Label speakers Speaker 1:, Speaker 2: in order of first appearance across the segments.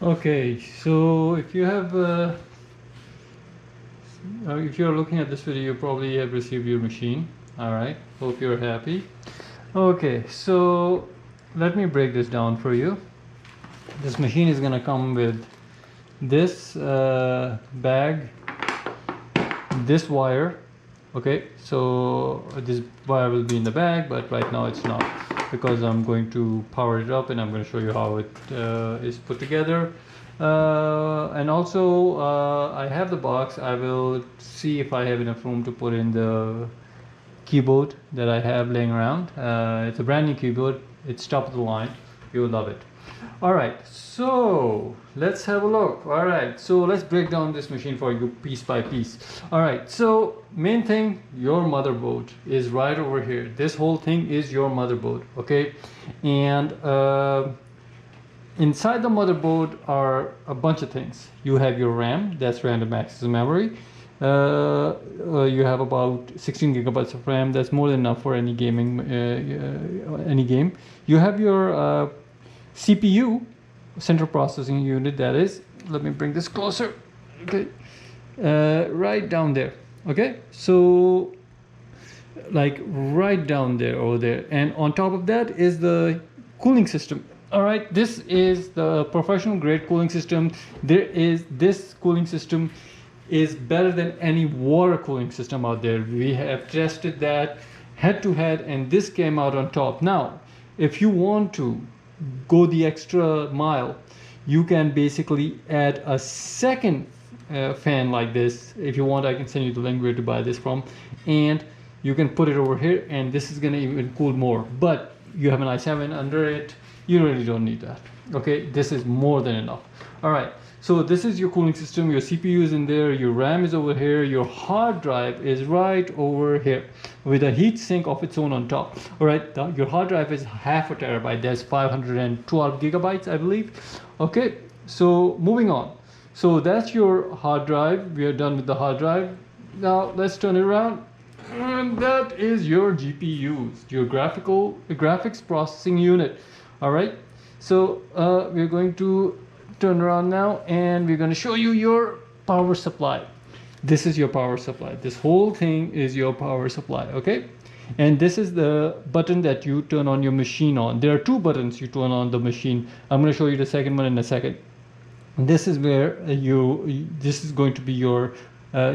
Speaker 1: Okay, so if you have if you're looking at this video, you probably have received your machine. All right, hope you're happy. Okay, so let me break this down for you. This machine is gonna come with this bag, this wire. Okay, so this wire will be in the bag, but right now it's not, because I'm going to power it up and I'm going to show you how it is put together. And also I have the box. I will see if I have enough room to put in the keyboard that I have laying around. It's a brand new keyboard. It's top of the line. You'll love it. All right, so let's have a look. All right, so let's break down this machine for you piece by piece. All right, so main thing, your motherboard is right over here. This whole thing is your motherboard, okay? And inside the motherboard are a bunch of things. You have your RAM, that's random access memory. You have about 16 gigabytes of RAM. That's more than enough for any gaming, any game. You have your CPU, central processing unit, that is. Let me bring this closer. Okay, right down there. Okay, so like right down there, over there, and on top of that is the cooling system. All right, this is the professional grade cooling system. This cooling system is better than any water cooling system out there. We have tested that head to head, and this came out on top. Now, if you want to go the extra mile, you can basically add a second fan like this. If you want, I can send you the link where to buy this from, and you can put it over here, and this is going to even cool more. But you have an i7 under it, you really don't need that. Okay, this is more than enough. All right, so this is your cooling system. Your CPU is in there, your RAM is over here, your hard drive is right over here with a heat sink of its own on top. All right, your hard drive is half a terabyte. That's 512 gigabytes, I believe. Okay, so moving on. So that's your hard drive. We are done with the hard drive. Now let's turn it around. And that is your GPU, your graphics processing unit. All right, so we're going to turn around now, and we're going to show you your power supply. This is your power supply. This whole thing is your power supply. Okay, and this is the button that you turn on your machine on. There are two buttons you turn on the machine. I'm going to show you the second one in a second. This is where this is going to be your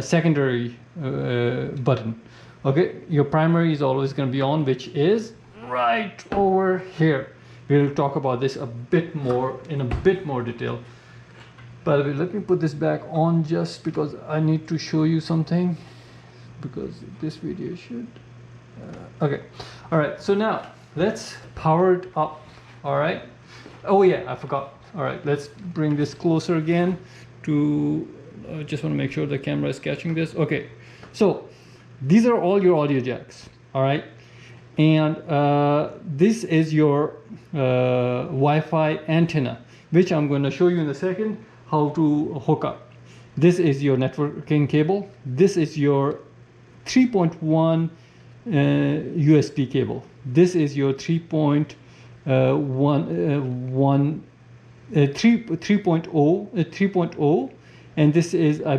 Speaker 1: secondary button. Okay, your primary is always going to be on, which is right over here. We'll talk about this a bit more in a bit more detail. By the way, let me put this back on just because I need to show you something, because this video should okay. All right, so now let's power it up. All right, oh yeah, I forgot. All right, let's bring this closer again to just want to make sure the camera is catching this. Okay, so these are all your audio jacks. All right, and this is your Wi-Fi antenna, which I'm going to show you in a second how to hook up. This is your networking cable. This is your 3.1 USB cable. This is your 3.0 3.0, and this is A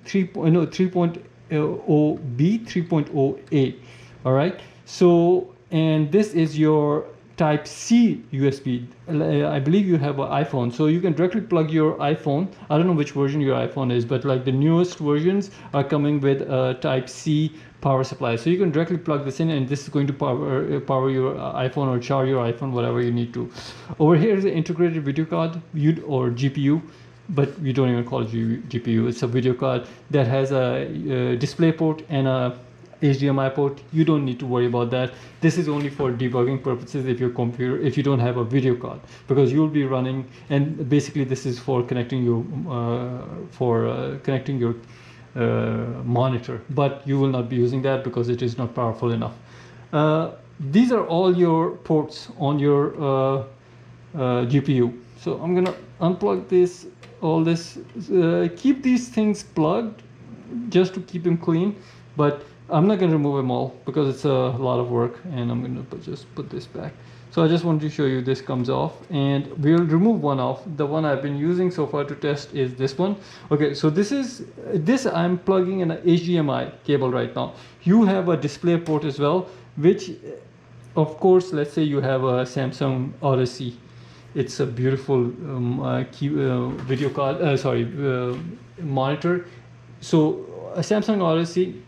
Speaker 1: 3.0 B 3.0A. All right, so and this is your type C USB. I believe you have an iPhone, so you can directly plug your iPhone. I don't know which version your iPhone is, but like the newest versions are coming with a type C power supply, so you can directly plug this in, and this is going to power your iPhone or charge your iPhone, whatever you need to. Over here is an integrated video card or GPU, but we don't even call it GPU. It's a video card that has a display port and a HDMI port. You don't need to worry about that. This is only for debugging purposes if your computer, if you don't have a video card, because you'll be running, and basically this is for connecting your monitor, but you will not be using that because it is not powerful enough. These are all your ports on your GPU. So I'm gonna unplug this, all this, keep these things plugged just to keep them clean, but I'm not going to remove them all because it's a lot of work, and I'm going to just put this back. So I just wanted to show you this comes off, and we'll remove one off. The one I've been using so far to test is this one. Okay, so this I'm plugging in an HDMI cable right now. You have a display port as well, which of course, let's say you have a Samsung Odyssey. It's a beautiful video card, monitor. So a Samsung Odyssey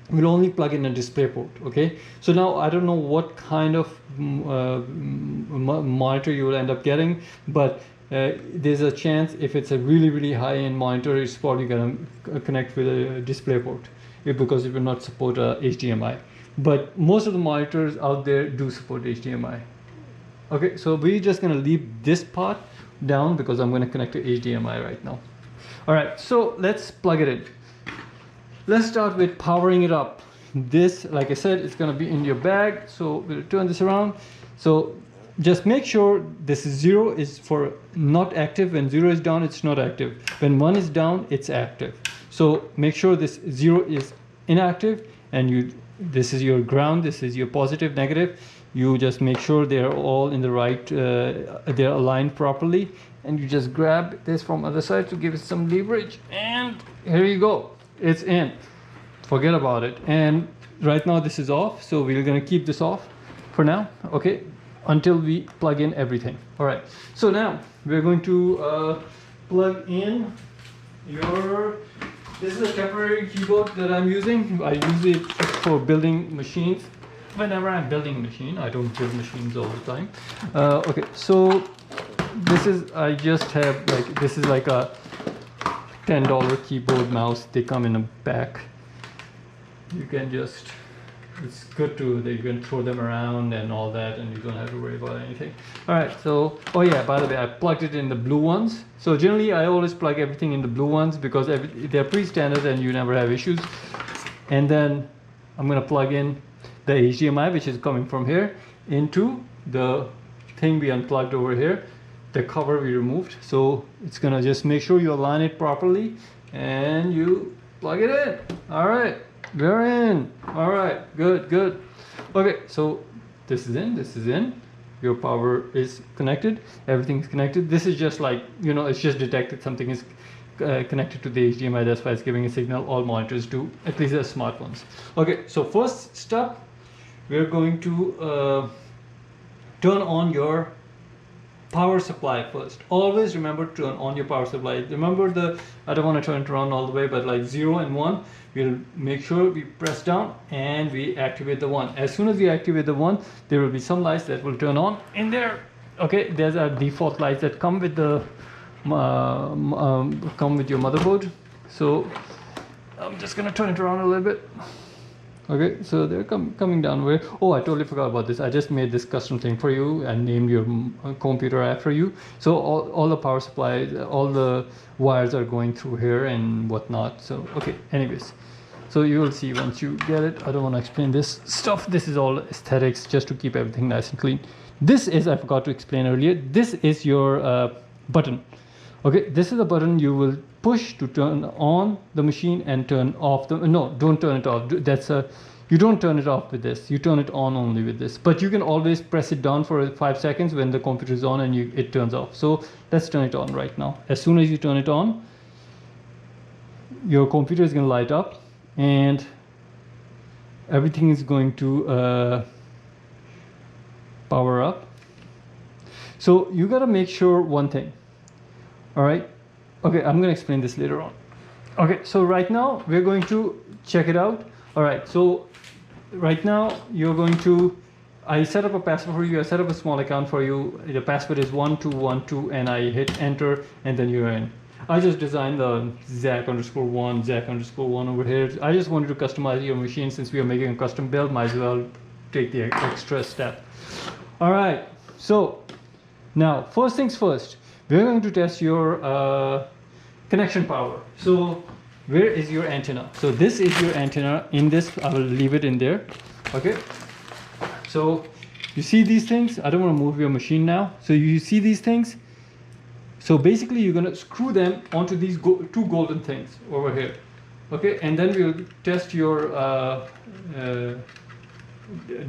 Speaker 1: will only plug in a display port. Okay, so now I don't know what kind of monitor you will end up getting, but there's a chance if it's a really high-end monitor, it's probably gonna connect with a display port because it will not support HDMI. But most of the monitors out there do support HDMI. Okay, so we're just gonna leave this part down because I'm gonna connect to HDMI right now. All right, so let's plug it in. Let's start with powering it up. This, like I said, it's gonna be in your bag. So we'll turn this around. So just make sure this is 0 is for not active. When 0 is down, it's not active. When 1 is down, it's active. So make sure this 0 is inactive, and this is your ground, this is your positive, negative. You just make sure they're all in the right, they're aligned properly, and you just grab this from other side to give it some leverage, and here you go, it's in. Forget about it. And right now this is off, so we're gonna keep this off for now, okay, until we plug in everything. All right, so now we're going to plug in this is a temporary keyboard that I'm using. I use it for building machines. Whenever I'm building a machine, I don't build machines all the time. Okay, so this is like a $10 keyboard mouse. They come in a pack. You can just, it's good to, you can throw them around and all that, and you don't have to worry about anything. All right, so, oh yeah, by the way, I plugged it in the blue ones. So generally I always plug everything in the blue ones because they're pre-standard and you never have issues. And then I'm gonna plug in the HDMI, which is coming from here, into the thing we unplugged over here, the cover we removed. So it's gonna just make sure you align it properly and you plug it in. All right, we're in. All right, good. Okay, so this is in. Your power is connected, everything's connected. This is just like, it's just detected something is connected to the HDMI, that's why it's giving a signal. All monitors do, at least the smart ones. Okay, so first step, we're going to turn on your power supply first. Always remember to turn on your power supply. Remember I don't want to turn it on all the way, but like 0 and 1, we'll make sure we press down and we activate the 1. As soon as we activate the 1, there will be some lights that will turn on in there. Okay, there's our default lights that come with the come with your motherboard. So I'm just gonna turn it around a little bit. Okay, so they're coming down where, oh, I totally forgot about this. I just made this custom thing for you and named your computer after you. So all the power supply, all the wires are going through here and whatnot. So, okay, anyways. So you will see once you get it. I don't want to explain this stuff. This is all aesthetics, just to keep everything nice and clean. This is, I forgot to explain earlier, this is your button. Okay, this is a button you will push to turn on the machine and turn off no, don't turn it off. You don't turn it off with this. You turn it on only with this. But you can always press it down for 5 seconds when the computer is on and it turns off. So let's turn it on right now. As soon as you turn it on, your computer is going to light up and everything is going to power up. So you got to make sure one thing. All right. Okay, I'm going to explain this later on. Okay, so right now we're going to check it out. All right, so right now you're going to, I set up a password for you. I set up a small account for you. The password is 1212 and I hit enter and then you're in. I just designed the Zack_1 over here. I just wanted to customize your machine. Since we are making a custom build, might as well take the extra step. All right, so now first things first. We're going to test your connection power. So where is your antenna? So this is your antenna. In this, I will leave it in there. Okay. So you see these things? I don't want to move your machine now. So you see these things? So basically you're going to screw them onto these two golden things over here. Okay, and then we'll test your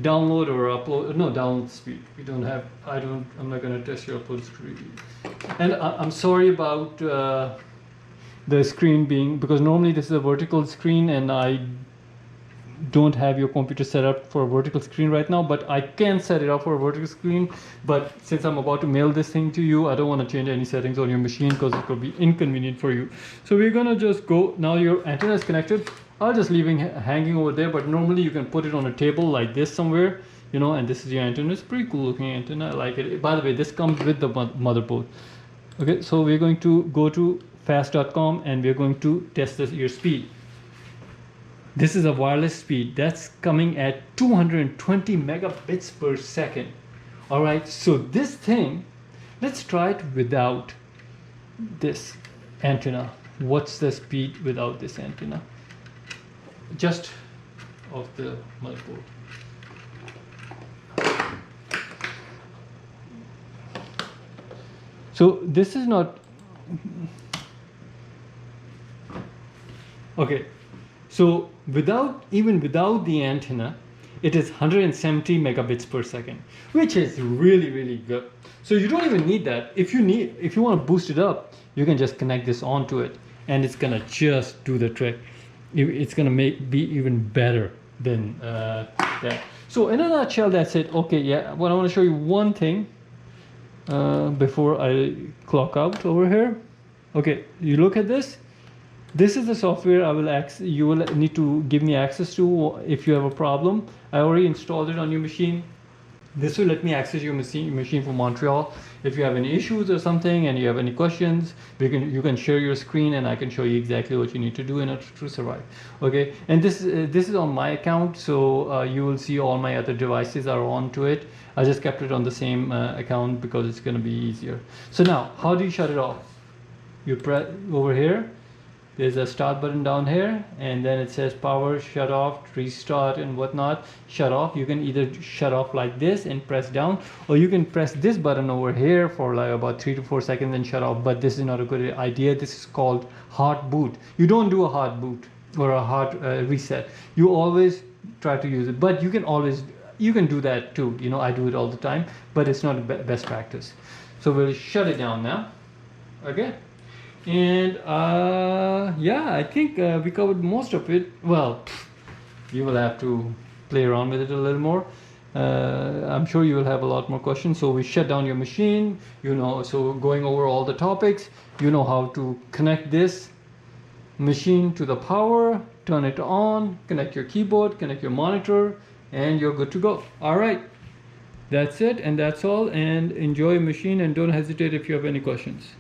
Speaker 1: download or upload. No, download speed. We don't have. I'm not going to test your upload speed. And I'm sorry about the screen being, because normally this is a vertical screen and I don't have your computer set up for a vertical screen right now, but I can set it up for a vertical screen. But since I'm about to mail this thing to you, I don't want to change any settings on your machine because it could be inconvenient for you. So we're gonna just go, now your antenna is connected. I'll just leave it hanging over there, but normally you can put it on a table like this somewhere, you know, and this is your antenna. It's pretty cool looking antenna, I like it. By the way, this comes with the motherboard. Okay, so we're going to go to fast.com and we're going to test your speed. This is a wireless speed that's coming at 220 megabits per second. All right, so this thing, let's try it without this antenna. What's the speed without this antenna? Just of the motherboard. So this is not, okay. So even without the antenna, it is 170 megabits per second, which is really, really good. So you don't even need that. If you want to boost it up, you can just connect this onto it and it's gonna just do the trick. It's gonna be even better than that. So in a nutshell, that's it. Okay, yeah, well, I want to show you one thing before I clock out over here. Okay, you look at this. This is the software you will need to give me access to if you have a problem. I already installed it on your machine. This will let me access your machine from Montreal. If you have any issues or something and you have any questions, you can share your screen and I can show you exactly what you need to do in order to survive. Okay, and this is on my account, so you will see all my other devices are on to it. I just kept it on the same account because it's going to be easier. So now, how do you shut it off? You press over here. There's a start button down here and then it says power, shut off, restart and whatnot. Shut off. You can either shut off like this and press down, or you can press this button over here for like about 3 to 4 seconds and shut off. But this is not a good idea. This is called hard boot. You don't do a hard boot or a hard reset. You always try to use it, but you can do that too. You know, I do it all the time, but it's not a best practice. So we'll shut it down now. Okay. And yeah, I think we covered most of it. Well, you will have to play around with it a little more. I'm sure you will have a lot more questions. So we shut down your machine, you know, so going over all the topics, you know how to connect this machine to the power, turn it on, connect your keyboard, connect your monitor, and you're good to go. All right, that's it, and that's all. And enjoy your machine and don't hesitate if you have any questions.